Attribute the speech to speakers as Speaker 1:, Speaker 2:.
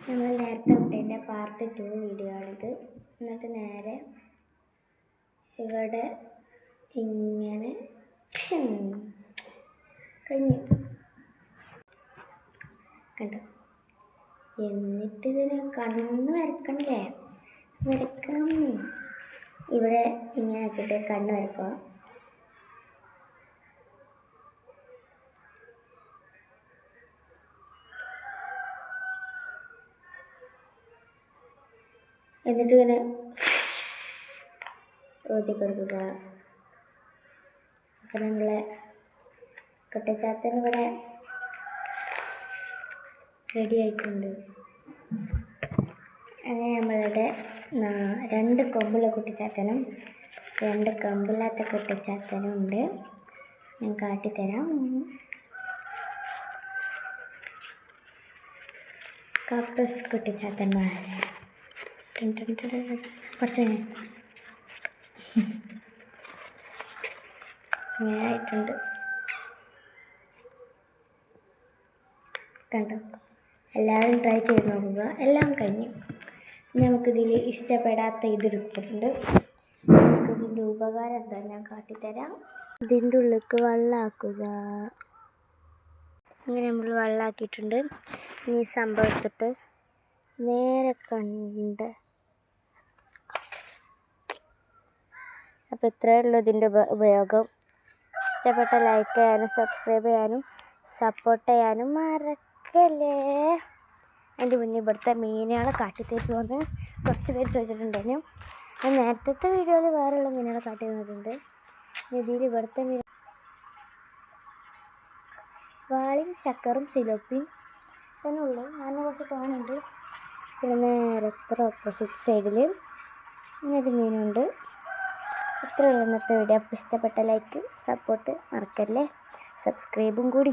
Speaker 1: നമ്മൾ നേരത്തെ വിട്ടതിൻ്റെ part 2 video ആണിത്. എന്നിട്ട് നേരെ ഇവിടെ ഇങ്ങനെ കഴിഞ്ഞു കണ്ടോ. എന്നിട്ട് ഇതിന് കണ്ണ് വരക്കണ്ടേ? വരക്കണം. ഇവിടെ ഇങ്ങനെ ആക്കിയിട്ട് കണ്ണ് വരക്കുക. എന്നിട്ട് ഇങ്ങനെ ഊതി കൊടുക്കുക. അപ്പം നമ്മളെ കുട്ടിച്ചാത്തൻ ഇവിടെ റെഡി ആയിട്ടുണ്ട്. അങ്ങനെ നമ്മളുടെ 2 കൊമ്പുള്ള കുട്ടിച്ചാത്തനും 2 കൊമ്പില്ലാത്ത കുട്ടിച്ചാത്തനും ഉണ്ട്. ഞാൻ കാട്ടിത്തരാം. കാപ്പസ് കുട്ടിച്ചാത്തന്മാർ കുറച്ച് ഇങ്ങനെ ആയിട്ടുണ്ട് കണ്ടോ. എല്ലാവരും ട്രൈ ചെയ്ത് നോക്കുക. എല്ലാം കഴിഞ്ഞു. നമുക്കിതിൽ ഇഷ്ടപ്പെടാത്ത ഇതെടുത്തിട്ടുണ്ട്. നമുക്കിതിൻ്റെ ഉപകാരം എന്താ ഞാൻ കാട്ടിത്തരാം. ഇതിൻ്റെ ഉള്ളിലേക്ക് വെള്ളമാക്കുക. അങ്ങനെ നമ്മൾ വെള്ളമാക്കിയിട്ടുണ്ട്. ഈ സംഭവം എടുത്തിട്ട് നേരെ കണ്ട്. അപ്പോൾ ഇത്രയേ ഉള്ളൂ ഇതിൻ്റെ ഉപയോഗം. ഇഷ്ടപ്പെട്ട ലൈക്ക് ചെയ്യാനും സബ്സ്ക്രൈബ് ചെയ്യാനും സപ്പോർട്ട് ചെയ്യാനും മറക്കല്ലേ. അതിൻ്റെ മുന്നേ ഇവിടുത്തെ മീനുകളെ കാട്ടിത്തരുമെന്ന് കുറച്ച് പേര് ചോദിച്ചിട്ടുണ്ടായിരുന്നു. ഞാൻ നേരത്തെ വീഡിയോയിൽ വേറെയുള്ള മീനുകളെ കാട്ടി തന്നിട്ടുണ്ട്. ഇതിൽ ഇവിടുത്തെ മീൻ വാളയും ശക്കറും സിലോപ്പിയും തന്നെ ഉള്ളു. ഞാൻ കുറച്ച് തോന്നുന്നുണ്ട്. പിന്നെ നേരെ ഓപ്പോസിറ്റ് സൈഡിൽ ഇങ്ങനൊരു മീനുണ്ട്. ഇത്രയുള്ള ഇന്നത്തെ വീഡിയോ. അപ്പോൾ ഇഷ്ടപ്പെട്ട ലൈക്ക് സപ്പോർട്ട് മറക്കല്ലേ. സബ്സ്ക്രൈബും കൂടി.